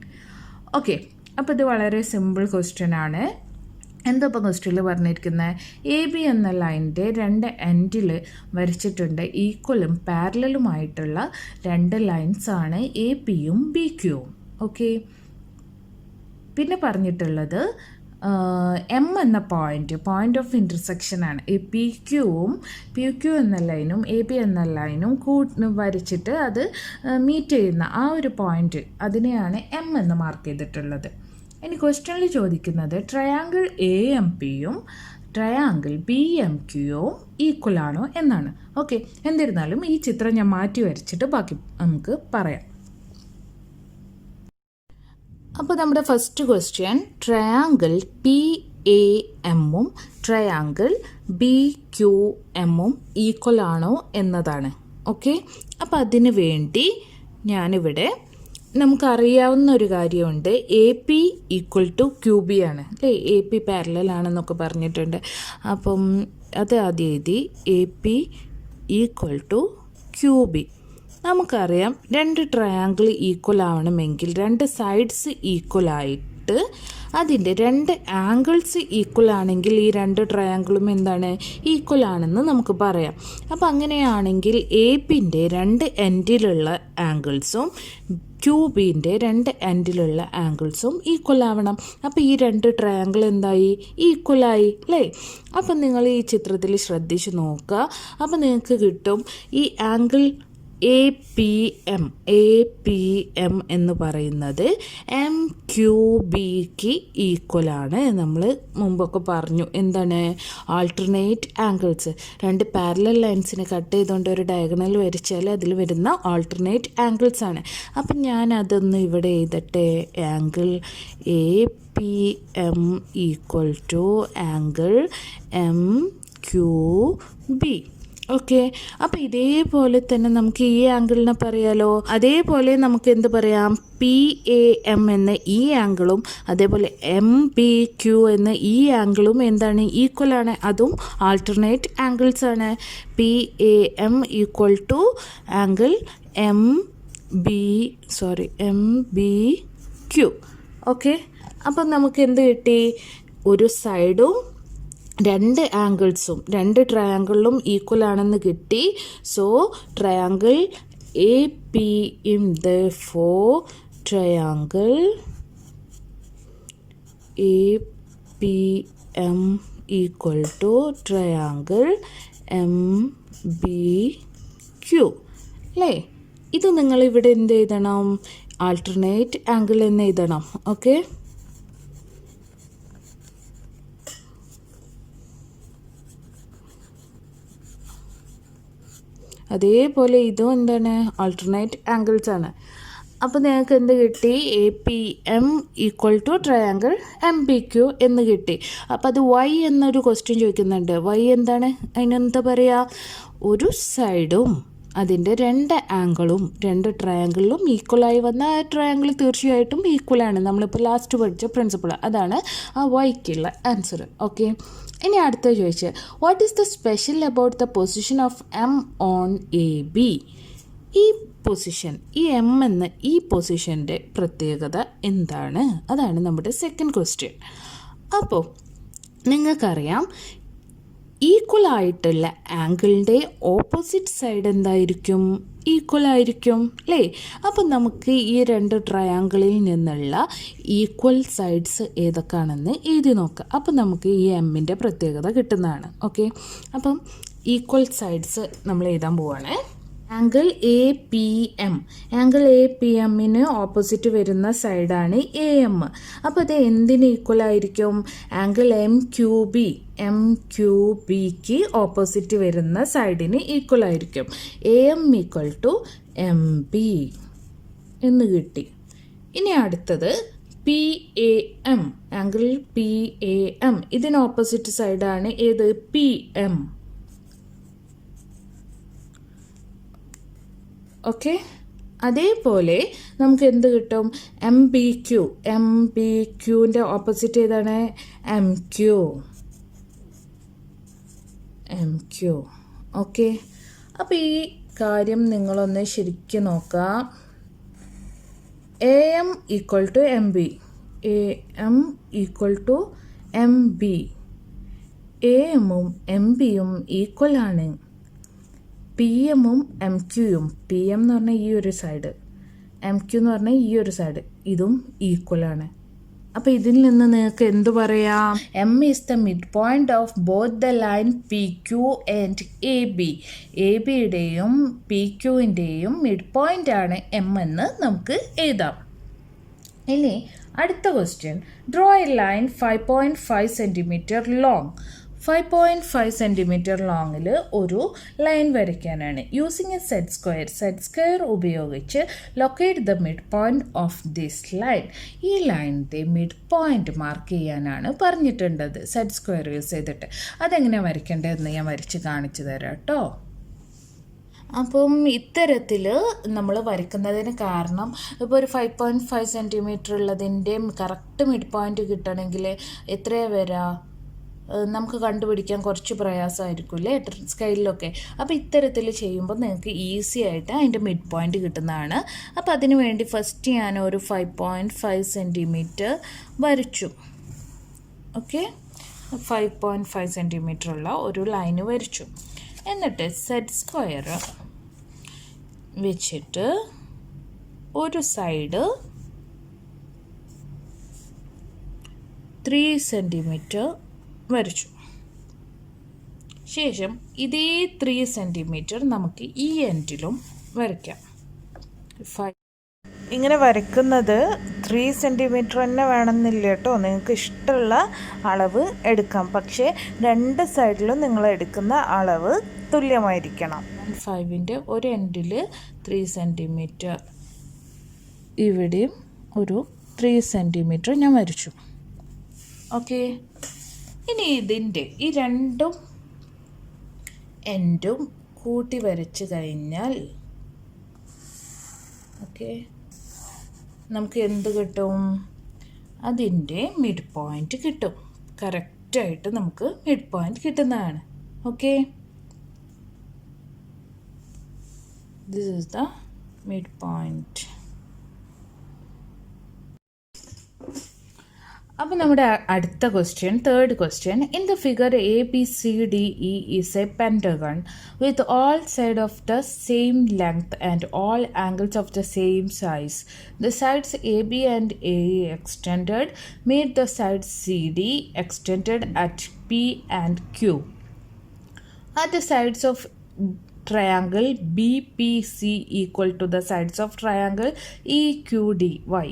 Okay, അപ്പോൾ ഇത് വളരെ simple question ആണ്. എന്താ ഇപ്പോൾ ക്വസ്റ്റ്യനിൽ പറഞ്ഞിരിക്കുന്നത്? AB എന്ന ലൈനിൻ്റെ 2 എൻഡിൽ വരച്ചിട്ടുണ്ട് ഈക്വലും പാരലലുമായിട്ടുള്ള 2 ലൈൻസാണ് APയും BQയും. ഓക്കെ, പിന്നെ പറഞ്ഞിട്ടുള്ളത് M എന്ന പോയിന്റ് ഓഫ് ഇൻ്റർസെക്ഷൻ ആണ്. ഈ PQ എന്ന ലൈനും AB എന്ന ലൈനും വരച്ചിട്ട് അത് മീറ്റ് ചെയ്യുന്ന ആ ഒരു പോയിന്റ്, അതിനെയാണ് M എന്ന് മാർക്ക് ചെയ്തിട്ടുള്ളത്. ഇനി ക്വസ്റ്റ്യനിൽ ചോദിക്കുന്നത് ട്രയാങ്കിൾ AMPയും ട്രയാങ്കിൾ BMQയും ഈക്വൽ ആണോ എന്നാണ്. ഓക്കെ, എന്നിരുന്നാലും ഈ ചിത്രം ഞാൻ മാറ്റി വരച്ചിട്ട് ബാക്കി നമുക്ക് പറയാം. അപ്പോൾ നമ്മുടെ ഫസ്റ്റ് ക്വസ്റ്റ്യൻ ട്രയാങ്കിൾ PAMഉം ട്രയാങ്കിൾ BQMഉം ഈക്വൽ ആണോ എന്നതാണ്. ഓക്കെ, അപ്പോൾ അതിന് വേണ്ടി ഞാനിവിടെ നമുക്കറിയാവുന്ന ഒരു കാര്യമുണ്ട്. AP ഈക്വൽ ടു QB ആണ് അല്ലേ, AP പാരലൽ ആണെന്നൊക്കെ പറഞ്ഞിട്ടുണ്ട്. അപ്പം അത് ആദ്യം എഴുതി AP ഈക്വൽ ടു QB. നമുക്കറിയാം 2 ട്രയാങ്കിൾ ഈക്വൽ ആവണമെങ്കിൽ 2 സൈഡ്സ് ഈക്വൽ ആയിട്ട് അതിൻ്റെ 2 ആംഗിൾസ് ഈക്വൽ ആണെങ്കിൽ ഈ 2 ട്രയാങ്കിളും എന്താണ് ഈക്വൽ ആണെന്ന് നമുക്ക് പറയാം. അപ്പോൾ അങ്ങനെയാണെങ്കിൽ APൻ്റെ 2 എൻഡിലുള്ള ആംഗിൾസും QBൻ്റെ 2 എൻഡിലുള്ള ആംഗിൾസും ഈക്വൽ ആവണം. അപ്പോൾ ഈ 2 ട്രയാങ്കിൾ എന്തായി ഈക്വലായി അല്ലേ. അപ്പം നിങ്ങൾ ഈ ചിത്രത്തിൽ ശ്രദ്ധിച്ച് നോക്കുക. അപ്പോൾ നിങ്ങൾക്ക് കിട്ടും ഈ ആംഗിൾ APM എന്ന് പറയുന്നത് MQBക്ക് ഈക്വലാണ്. നമ്മൾ മുമ്പൊക്കെ പറഞ്ഞു എന്താണ് ആൾട്ടർനേറ്റ് ആംഗിൾസ്. 2 പാരലൽ ലൈൻസിനെ കട്ട് ചെയ്തുകൊണ്ട് ഒരു ഡയഗണൽ വരച്ചാൽ അതിൽ വരുന്ന ആൾട്ടർനേറ്റ് ആംഗിൾസ് ആണ്. അപ്പം ഞാൻ അതൊന്ന് ഇവിടെ എഴുതട്ടെ. Angle APM equal to angle MQB. Okay, അപ്പോൾ ഇതേപോലെ തന്നെ നമുക്ക് ഈ ആംഗിളിനെ പറയാലോ. അതേപോലെ നമുക്ക് എന്ത് പറയാം, PAM എന്ന ഈ ആംഗിളും അതേപോലെ MBQ എന്ന ഈ ആംഗിളും എന്താണ് ഈക്വലാണ്. അതും ആൾട്ടർനേറ്റ് ആംഗിൾസ് ആണ്. PAM equal to angle MBQ. Okay, അപ്പം നമുക്ക് എന്ത് കിട്ടി? ഒരു സൈഡും 2 ആംഗിൾസും 2 ട്രയാങ്കിളിലും ഈക്വൽ ആണെന്ന് കിട്ടി. So triangle APM therefore triangle APM equal to triangle MBQ അല്ലേ. ഇത് നിങ്ങളിവിടെ എന്ത് എഴുതണം? ആൾട്ടർനേറ്റ് ആംഗിൾ എന്ന് എഴുതണം. ഓക്കെ, അതേപോലെ ഇതും എന്താണ് ആൾട്ടർനേറ്റ് ആംഗിൾസ് ആണ്. അപ്പോൾ നിങ്ങൾക്ക് എന്ത് കിട്ടി? APM equal to triangle MBQ എന്ന് കിട്ടി. അപ്പോൾ അത് Y എന്നൊരു ക്വസ്റ്റ്യൻ ചോദിക്കുന്നുണ്ട്. Y എന്താണ്? അതിനെന്താ പറയുക? ഒരു സൈഡും അതിൻ്റെ 2 ആംഗിളും 2 ട്രയാങ്കിളിലും ഈക്വലായി വന്ന ആ ട്രയാങ്കിൾ തീർച്ചയായിട്ടും ഈക്വലാണ്. നമ്മളിപ്പോൾ ലാസ്റ്റ് പഠിച്ച പ്രിൻസിപ്പിൾ, അതാണ് ആ Yക്കുള്ള ആൻസർ. ഓക്കെ, ഇനി അടുത്ത ചോദിച്ച് what is the special about the position of M on AB? ഈ പൊസിഷൻ, ഈ എം എന്ന ഈ പൊസിഷൻ്റെ പ്രത്യേകത എന്താണ്? അതാണ് നമ്മുടെ സെക്കൻഡ് ക്വസ്റ്റ്യൻ. അപ്പോൾ നിങ്ങൾക്കറിയാം ഈക്വൽ ആയിട്ടുള്ള ആംഗിളിൻ്റെ ഓപ്പോസിറ്റ് സൈഡ് എന്തായിരിക്കും? ഈക്വൽ ആയിരിക്കും അല്ലേ? അപ്പം നമുക്ക് ഈ രണ്ട് ട്രയാങ്കിളിൽ നിന്നുള്ള ഈക്വൽ സൈഡ്സ് ഏതൊക്കെയാണെന്ന് എഴുതി നോക്കാം. അപ്പം നമുക്ക് ഈ എമ്മിൻ്റെ പ്രത്യേകത കിട്ടുന്നതാണ്. ഓക്കെ, അപ്പം ഈക്വൽ സൈഡ്സ് നമ്മൾ എഴുതാൻ പോവാണ്. Angle A P M, angle A P എമ്മിന് ഓപ്പോസിറ്റ് വരുന്ന സൈഡാണ് എ എം. അപ്പോൾ അത് എന്തിന് ഈക്വൽ ആയിരിക്കും? Angle M Q B, M Q ബിക്ക് ഓപ്പോസിറ്റ് വരുന്ന സൈഡിന് ഈക്വൽ ആയിരിക്കും. A M equal to M B എന്ന് കിട്ടി. ഇനി അടുത്തത് P A M, angle P A M, ഇതിന് ഓപ്പോസിറ്റ് സൈഡാണ് ഏത്? P M. ഓക്കെ, അതേപോലെ നമുക്ക് എന്ത് കിട്ടും? M B Q, M B ക്യൂവിൻ്റെ ഓപ്പോസിറ്റ് ഏതാണ്? M Q, M Q. Okay, അപ്പോൾ ഈ കാര്യം നിങ്ങളൊന്ന് ശരിക്കും നോക്കാം. A M equal to M B, A M equal to M B, A എമ്മും എം ബിയും ഈക്വൽ ആണ്. പി എമ്മും എം ക്യൂയും, പി എം എന്ന് പറഞ്ഞാൽ ഈ ഒരു സൈഡ്, എം ക്യൂ എന്ന് പറഞ്ഞാൽ ഈ ഒരു സൈഡ്, ഇതും ഈക്വൽ ആണ്. അപ്പോൾ ഇതിൽ നിന്ന് നിങ്ങൾക്ക് എന്ത് പറയാം? M is the mid point of both the line P Q and A B. A ബിയുടെയും പി ക്യൂവിൻ്റെയും മിഡ് പോയിന്റ് ആണ് എം എന്ന് നമുക്ക് എഴുതാം. ഇനി അടുത്ത question, draw a line 5.5 centimetre long. 5.5 centimetre ലോങ്ങിൽ ഒരു ലൈൻ വരയ്ക്കാനാണ്. Using a set square, set square ഉപയോഗിച്ച് locate the mid point of this line. ഈ ലൈനിൻ്റെ മിഡ് പോയിന്റ് മാർക്ക് ചെയ്യാനാണ് പറഞ്ഞിട്ടുള്ളത് സെറ്റ് സ്ക്വയർ യൂസ് ചെയ്തിട്ട്. അതെങ്ങനെയാണ് വരയ്ക്കേണ്ടതെന്ന് ഞാൻ വരച്ച് കാണിച്ചു തരാം കേട്ടോ. അപ്പം ഇത്തരത്തിൽ നമ്മൾ വരയ്ക്കുന്നതിന് കാരണം ഇപ്പോൾ ഒരു 5.5 സെൻറ്റിമീറ്റർ ഉള്ളതിൻ്റെ കറക്റ്റ് മിഡ് പോയിന്റ് കിട്ടണമെങ്കിൽ എത്രയാണ് വരിക? നമുക്ക് കണ്ടുപിടിക്കാൻ കുറച്ച് പ്രയാസമായിരിക്കില്ലേ സ്കെയിലൊക്കെ. അപ്പോൾ ഇത്തരത്തിൽ ചെയ്യുമ്പോൾ നിങ്ങൾക്ക് ഈസി ആയിട്ട് അതിൻ്റെ മിഡ് പോയിന്റ് കിട്ടുന്നതാണ്. അപ്പോൾ അതിന് വേണ്ടി ഫസ്റ്റ് ഞാൻ ഒരു 5.5 സെൻറ്റിമീറ്റർ വരച്ചു. ഓക്കെ, 5.5 സെൻറ്റിമീറ്റർ ഉള്ള ഒരു ലൈന് വരച്ചു. എന്നിട്ട് സെറ്റ് സ്ക്വയർ വെച്ചിട്ട് ഒരു സൈഡ് 3 സെൻറ്റിമീറ്റർ വരച്ചു. ശേഷം ഇതേ 3 സെൻറ്റിമീറ്റർ നമുക്ക് ഈ എൻഡിലും വരയ്ക്കാം. ഇങ്ങനെ വരയ്ക്കുന്നത് 3 സെൻറ്റിമീറ്റർ തന്നെ വേണമെന്നില്ല കേട്ടോ, നിങ്ങൾക്ക് ഇഷ്ടമുള്ള അളവ് എടുക്കാം. പക്ഷേ രണ്ട് സൈഡിലും നിങ്ങൾ എടുക്കുന്ന അളവ് തുല്യമായിരിക്കണം. 5ൻ്റെ ഒരു എൻഡിൽ 3 സെൻറ്റിമീറ്റർ, ഇവിടെയും ഒരു 3 സെൻറ്റിമീറ്റർ ഞാൻ വരച്ചു. ഓക്കെ, ഇനി ഇതിൻ്റെ ഈ രണ്ടും എൻഡും കൂട്ടി വരച്ച് കഴിഞ്ഞാൽ ഓക്കെ നമുക്ക് എന്ത് കിട്ടും? അതിൻ്റെ മിഡ് പോയിന്റ് കിട്ടും. കറക്റ്റായിട്ട് നമുക്ക് മിഡ് പോയിന്റ് കിട്ടുന്നതാണ്. Okay, this is the mid point. അപ്പോൾ നമ്മുടെ അടുത്ത question, third question, in the figure A B C D E is a pentagon with all side of the same length and all angles of the same size. The sides A B and A extended made the side C D extended at P and Q. Are the sides of triangle BPC equal to the sides of triangle EQDY?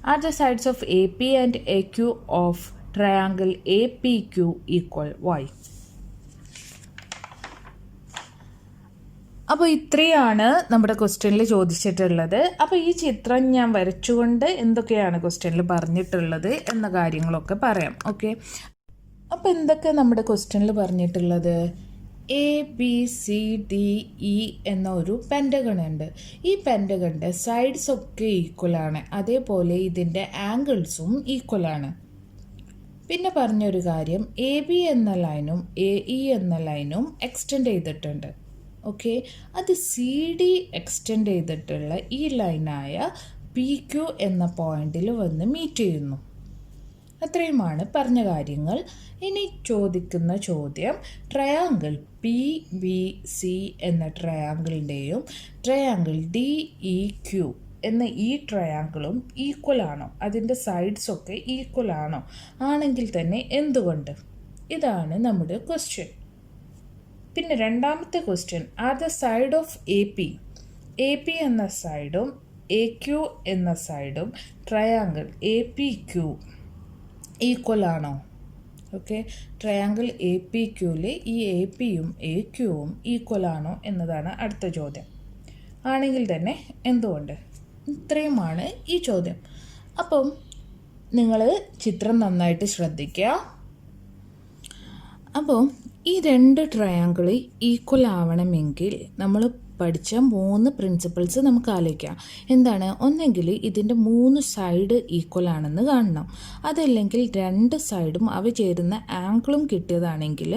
Are the sides of AP and AQ of triangle APQ equal Y? അപ്പോൾ ഇത്രയാണ് നമ്മുടെ ക്വസ്റ്റ്യനിൽ ചോദിച്ചിട്ടുള്ളത്. അപ്പോൾ ഈ ചിത്രം ഞാൻ വരച്ചുകൊണ്ട് എന്തൊക്കെയാണ് ക്വസ്റ്റ്യനിൽ പറഞ്ഞിട്ടുള്ളത് എന്ന കാര്യങ്ങളൊക്കെ പറയാം. ഓക്കെ, അപ്പോൾ എന്തൊക്കെ നമ്മുടെ ക്വസ്റ്റ്യനിൽ പറഞ്ഞിട്ടുള്ളത്? A B C D E എന്ന ഒരു പെൻറ്റഗൺ ഉണ്ട്. ഈ പെൻറ്റഗണിൻ്റെ സൈഡ്സ് ഒക്കെ ഈക്വലാണ്, അതേപോലെ ഇതിൻ്റെ ആംഗിൾസും ഈക്വലാണ്. പിന്നെ പറഞ്ഞൊരു കാര്യം, എ ബി എന്ന ലൈനും എ ഇ എന്ന ലൈനും എക്സ്റ്റെൻഡ് ചെയ്തിട്ടുണ്ട്. ഓക്കെ, അത് സി ഡി എക്സ്റ്റെൻഡ് ചെയ്തിട്ടുള്ള ഈ ലൈനായ പി ക്യു എന്ന പോയിന്റിൽ വന്ന് മീറ്റ് ചെയ്യുന്നു. അത്രയുമാണ് പറഞ്ഞ കാര്യങ്ങൾ. ഇനി ചോദിക്കുന്ന ചോദ്യം, ട്രയാങ്കിൾ പി ബി സി എന്ന ട്രയാങ്കിളിൻ്റെയും ട്രയാങ്കിൾ ഡി ഇ ക്യു എന്ന ഈ ട്രയാങ്കിളും ഈക്വൽ ആണോ, അതിൻ്റെ സൈഡ്സൊക്കെ ഈക്വൽ ആണോ, ആണെങ്കിൽ തന്നെ എന്തുകൊണ്ട്? ഇതാണ് നമ്മുടെ ക്വസ്റ്റ്യൻ. പിന്നെ രണ്ടാമത്തെ question, are the side of A P എന്ന സൈഡും എ ക്യു എന്ന സൈഡും triangle A P Q equal ആണോ? ഓക്കെ, ട്രയാങ്കിൾ എ പി ക്യൂവിൽ ഈ എ പിയും എ ക്യൂവും ഈക്വൽ ആണോ എന്നതാണ് അടുത്ത ചോദ്യം. ആണെങ്കിൽ തന്നെ എന്തുകൊണ്ട്? ഇത്രയുമാണ് ഈ ചോദ്യം. അപ്പം നിങ്ങൾ ചിത്രം നന്നായിട്ട് ശ്രദ്ധിക്കുക. അപ്പോൾ ഈ രണ്ട് ട്രയാങ്കിൾ ഈക്വൽ ആവണമെങ്കിൽ നമ്മൾ പഠിച്ച 3 പ്രിൻസിപ്പിൾസ് നമുക്ക് ആലോചിക്കാം. എന്താണ്? ഒന്നെങ്കിൽ ഇതിൻ്റെ 3 സൈഡ് ഈക്വൽ ആണെന്ന് കാണണം. അതല്ലെങ്കിൽ 2 സൈഡും അവ ചേരുന്ന ആംഗിളും കിട്ടിയതാണെങ്കിൽ,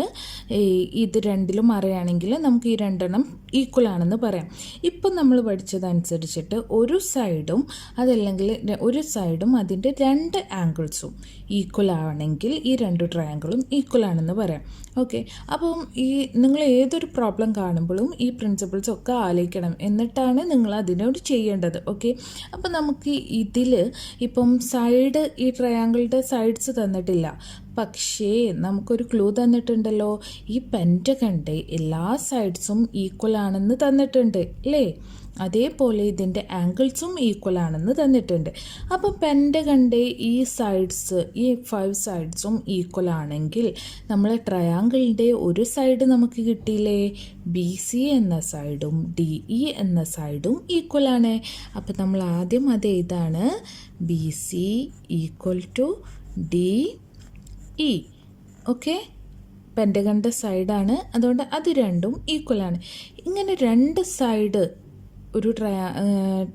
ഇത് രണ്ടിലും അറിയുകയാണെങ്കിൽ നമുക്ക് ഈ രണ്ടെണ്ണം ഈക്വൽ ആണെന്ന് പറയാം. ഇപ്പം നമ്മൾ പഠിച്ചതനുസരിച്ചിട്ട് ഒരു സൈഡും അതല്ലെങ്കിൽ ഒരു സൈഡും അതിൻ്റെ 2 ആംഗിൾസും ഈക്വൽ ആണെങ്കിൽ ഈ 2 ട്രയാങ്കിളും ഈക്വൽ ആണെന്ന് പറയാം. ഓക്കെ, അപ്പം ഈ നിങ്ങൾ ഏതൊരു പ്രോബ്ലം കാണുമ്പോഴും ഈ പ്രിൻസിപ്പിൾസ് ഒക്കെ ആലോചിക്കണം, എന്നിട്ടാണ് നിങ്ങൾ അതിനോട് ചെയ്യേണ്ടത്. ഓക്കെ, അപ്പം നമുക്ക് ഇതിൽ ഇപ്പം സൈഡ്, ഈ ട്രയാങ്കിളുടെ സൈഡ്സ് തന്നിട്ടില്ല, പക്ഷേ നമുക്കൊരു ക്ലൂ തന്നിട്ടുണ്ടല്ലോ. ഈ പെൻറ്റഗണിൻ്റെ എല്ലാ സൈഡ്സും ഈക്വൽ ആണെന്ന് തന്നിട്ടുണ്ട് അല്ലേ? അതേപോലെ ഇതിൻ്റെ ആംഗിൾസും ഈക്വൽ ആണെന്ന് തന്നിട്ടുണ്ട്. അപ്പോൾ പെൻറ്റഗണിൻ്റെ ഈ സൈഡ്സ്, ഈ 5 സൈഡ്സും ഈക്വൽ ആണെങ്കിൽ നമ്മൾ ട്രയാങ്കിളിൻ്റെ ഒരു സൈഡ് നമുക്ക് കിട്ടിയില്ലേ? ബി സി എന്ന സൈഡും ഡി ഇ എന്ന സൈഡും ഈക്വൽ ആണ്. അപ്പോൾ നമ്മൾ ആദ്യം അത് ഏതാണ്? B C equal to D E. Okay, പെൻറ്റഗണിൻ്റെ സൈഡാണ്, അതുകൊണ്ട് അത് രണ്ടും ഈക്വൽ ആണ്. ഇങ്ങനെ 2 സൈഡ്, ഒരു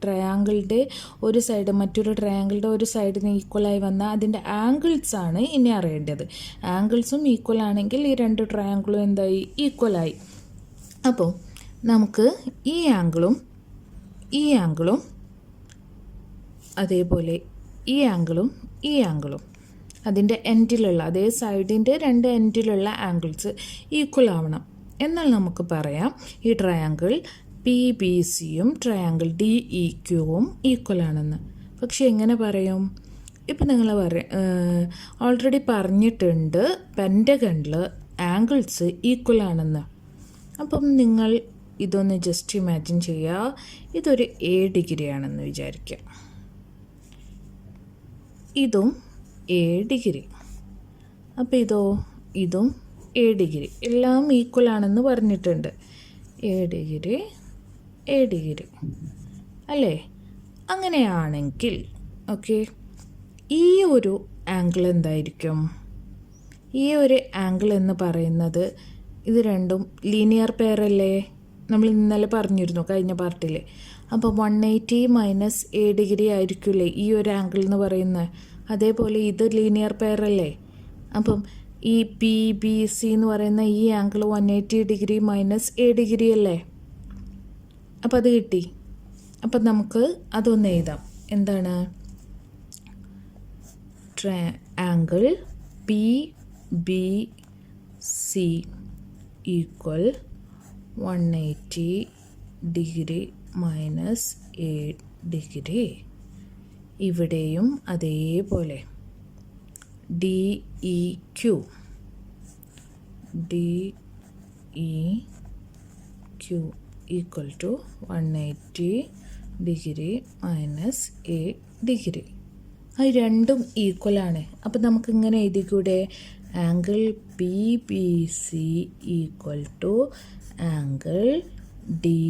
ട്രയാങ്കിളുടെ ഒരു സൈഡ് മറ്റൊരു ട്രയാങ്കിളുടെ ഒരു സൈഡിന് ഈക്വലായി വന്നാൽ അതിൻ്റെ ആംഗിൾസാണ് ഇനി അറിയേണ്ടത്. ആംഗിൾസും ഈക്വൽ ആണെങ്കിൽ ഈ 2 ട്രയാങ്കിളും എന്തായി? ഈക്വലായി. അപ്പോൾ നമുക്ക് ഈ ആംഗിളും അതേപോലെ ഈ ആംഗിളും അതിൻ്റെ എൻഡിലുള്ള, അതേ സൈഡിൻ്റെ 2 എൻഡിലുള്ള ആംഗിൾസ് ഈക്വൽ ആവണം. എന്നാൽ നമുക്ക് പറയാം ഈ ട്രയാങ്കിൾ പി ബി സിയും ട്രയാങ്കിൾ ഡി ഇ ക്യൂവും ഈക്വൽ ആണെന്ന്. പക്ഷെ എങ്ങനെ പറയും? ഇപ്പം നിങ്ങൾ ഓൾറെഡി പറഞ്ഞിട്ടുണ്ട് പെൻറ്റഗണിൽ ആംഗിൾസ് ഈക്വൽ ആണെന്ന്. അപ്പം നിങ്ങൾ ഇതൊന്ന് ജസ്റ്റ് ഇമാജിൻ ചെയ്യുക. ഇതൊരു എ ഡിഗ്രി ആണെന്ന് വിചാരിക്കുക, ഇതും എ ഡിഗ്രി. അപ്പോൾ ഇതും എ ഡിഗ്രി, എല്ലാം ഈക്വൽ ആണെന്ന് പറഞ്ഞിട്ടുണ്ട്. എ ഡിഗ്രി അല്ലേ? അങ്ങനെയാണെങ്കിൽ ഓക്കെ, ഈ ഒരു ആംഗിൾ എന്തായിരിക്കും? ഈ ഒരു ആംഗിൾ എന്ന് പറയുന്നത്, ഇത് രണ്ടും ലീനിയർ പെയർ അല്ലേ? നമ്മൾ ഇന്നലെ പറഞ്ഞിരുന്നു കഴിഞ്ഞ പാർട്ടിൽ. അപ്പോൾ 180 മൈനസ് എ ഡിഗ്രി ആയിരിക്കില്ലേ ഈ ഒരു ആംഗിൾ എന്ന് പറയുന്നത്? അതേപോലെ ഇത് ലീനിയർ പെയർ അല്ലേ? അപ്പം ഈ പി ബി സി എന്ന് പറയുന്ന ഈ angle 180 degree minus A degree അല്ലേ? അപ്പോൾ അത് കിട്ടി. അപ്പം നമുക്ക് അതൊന്ന് എഴുതാം. എന്താണ്? Angle P B C equal 180 degree minus A degree. ഇവിടെയും അതേപോലെ D E Q equal to 180 degree minus A degree. അത് രണ്ടും ഈക്വലാണ്. അപ്പം നമുക്കിങ്ങനെ എഴുതിക്കൂടെ? Angle P B C equal to angle D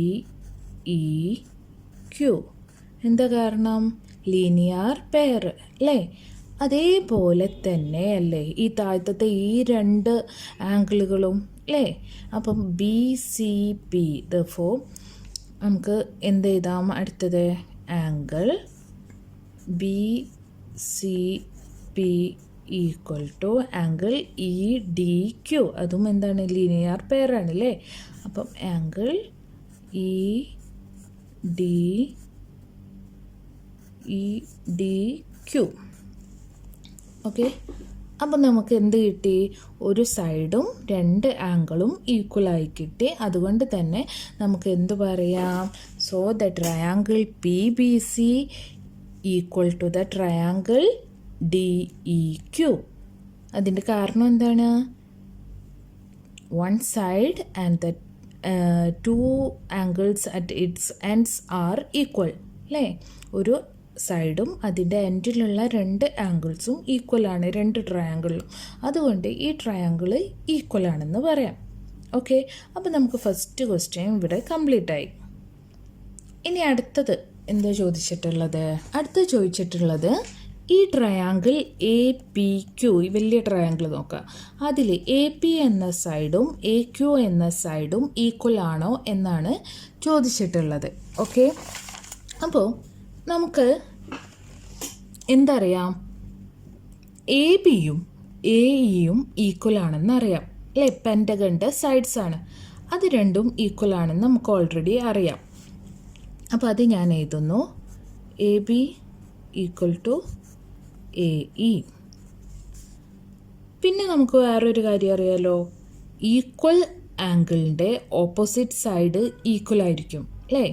E Q. എന്താ കാരണം? ലീനിയർ പെയർ അല്ലേ? അതേപോലെ തന്നെ അല്ലേ ഈ താഴത്തെ ഈ 2 ആംഗിളുകളും അല്ലേ? അപ്പം ബി സി പി, ദഫോ നമുക്ക് എന്ത് എഴുതാം? അടുത്തത് angle B C P equal to angle E D Q. അതും എന്താണ്, ലീനിയർ പെയറാണ് അല്ലേ. അപ്പം angle E D Q. Okay, അപ്പം നമുക്ക് എന്ത് കിട്ടി, ഒരു സൈഡും രണ്ട് ആംഗിളും ഈക്വലായി കിട്ടി. അതുകൊണ്ട് തന്നെ നമുക്ക് എന്ത് പറയാം, so the triangle P B C equal to the triangle D E Q. അതിൻ്റെ കാരണം എന്താണ്, one side and the two angles at its ends are equal അല്ലേ. ഒരു സൈഡും അതിൻ്റെ എൻഡിലുള്ള രണ്ട് ആംഗിൾസും ഈക്വലാണ്, രണ്ട് ട്രയാങ്കിളിലും. അതുകൊണ്ട് ഈ ട്രയാങ്കിൾ ഈക്വലാണെന്ന് പറയാം. ഓക്കെ, അപ്പോൾ നമുക്ക് ഫസ്റ്റ് ക്വസ്റ്റ്യൻ ഇവിടെ കംപ്ലീറ്റ് ആയി. ഇനി അടുത്തത് എന്താ ചോദിച്ചിട്ടുള്ളത്, ചോദിച്ചിട്ടുള്ളത് ഈ ട്രയാങ്കിൾ എ പി ക്യു, ഈ വലിയ ട്രയാങ്കിൾ നോക്കുക, അതിൽ എ പി എന്ന സൈഡും എ ക്യു എന്ന സൈഡും ഈക്വൽ ആണോ എന്നാണ് ചോദിച്ചിട്ടുള്ളത്. ഓക്കെ, അപ്പോൾ നമുക്ക് എന്തറിയാം, എ ബിയും എ ഇയും ഈക്വൽ ആണെന്ന് അറിയാം അല്ലേ. പെൻറ്റഗണിൻ്റെ സൈഡ്സ് ആണ്, അത് രണ്ടും ഈക്വൽ ആണെന്ന് നമുക്ക് ഓൾറെഡി അറിയാം. അപ്പോൾ അത് ഞാൻ എഴുതുന്നു, A B equal to A E. പിന്നെ നമുക്ക് വേറൊരു കാര്യം അറിയാലോ, ഈക്വൽ ആംഗിളിൻ്റെ ഓപ്പോസിറ്റ് സൈഡ് ഈക്വൽ ആയിരിക്കും അല്ലേ.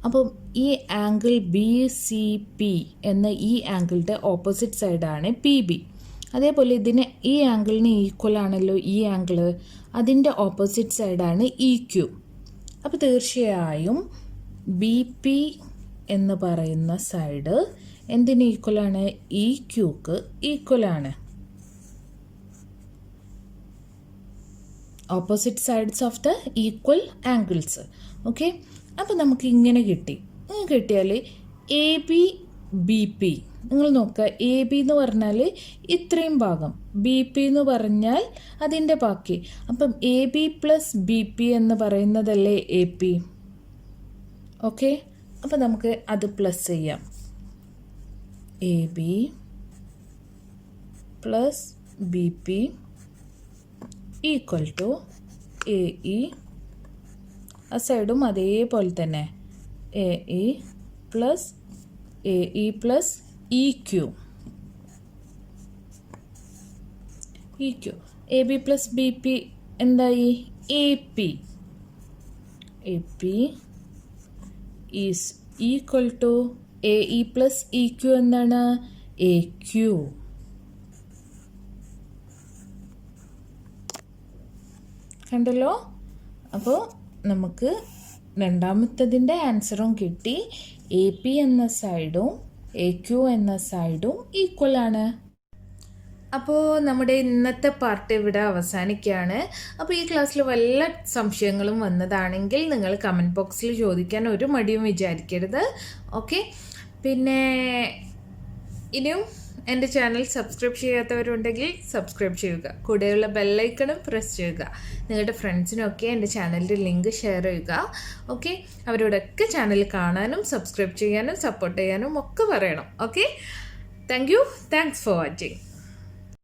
അപ്പം ഈ ആംഗിൾ ബി സി പി എന്ന ഈ ആംഗിളിൻ്റെ ഓപ്പോസിറ്റ് സൈഡാണ് പി ബി. അതേപോലെ ഈ ആംഗിളിന് ഈക്വൽ ആണല്ലോ ഈ ആംഗിൾ, അതിൻ്റെ ഓപ്പോസിറ്റ് സൈഡാണ് ഇ ക്യു. അപ്പോൾ തീർച്ചയായും ബി പി എന്ന് പറയുന്ന സൈഡ് എന്തിന് ഈക്വലാണ്, ഇ ക്യൂക്ക് ഈക്വലാണ്. Opposite sides of the equal angles. Okay, അപ്പോൾ നമുക്ക് ഇങ്ങനെ കിട്ടിയാൽ എ ബി ബി പി, നിങ്ങൾ നോക്കുക, എ ബി എന്ന് പറഞ്ഞാൽ ഇത്രയും ഭാഗം, ബി പി എന്ന് പറഞ്ഞാൽ അതിൻ്റെ ബാക്കി. അപ്പം A B plus B P എന്ന് പറയുന്നതല്ലേ എ പി. ഓക്കെ, അപ്പോൾ നമുക്ക് അത് പ്ലസ് ചെയ്യാം, A B plus B P equal to A E, ആ സൈഡും അതേപോലെ തന്നെ A E plus E Q. A B plus B P എന്തായി, A P is equal to A E plus E Q എന്താണ്, എ ക്യു. കണ്ടല്ലോ. അപ്പോൾ നമുക്ക് രണ്ടാമത്തതിൻ്റെ ആൻസറും കിട്ടി, എ പി എന്ന സൈഡും എ ക്യു എന്ന സൈഡും ഈക്വൽ ആണ്. അപ്പോൾ നമ്മുടെ ഇന്നത്തെ പാർട്ട് ഇവിടെ അവസാനിക്കുകയാണ്. അപ്പോൾ ഈ ക്ലാസ്സിൽ വല്ല സംശയങ്ങളും വന്നതാണെങ്കിൽ നിങ്ങൾ കമൻറ്റ് ബോക്സിൽ ചോദിക്കാൻ ഒരു മടിയും വിചാരിക്കരുത്. ഓക്കെ, പിന്നെ ഇനിയും എൻ്റെ ചാനൽ സബ്സ്ക്രൈബ് ചെയ്യാത്തവരുണ്ടെങ്കിൽ സബ്സ്ക്രൈബ് ചെയ്യുക, കൂടെയുള്ള ബെല്ലൈക്കണും പ്രസ് ചെയ്യുക. നിങ്ങളുടെ ഫ്രണ്ട്സിനൊക്കെ എൻ്റെ ചാനലിൻ്റെ ലിങ്ക് ഷെയർ ചെയ്യുക. ഓക്കെ, അവരോടൊക്കെ ചാനൽ കാണാനും സബ്സ്ക്രൈബ് ചെയ്യാനും സപ്പോർട്ട് ചെയ്യാനും ഒക്കെ പറയണം. Okay, thanks for watching.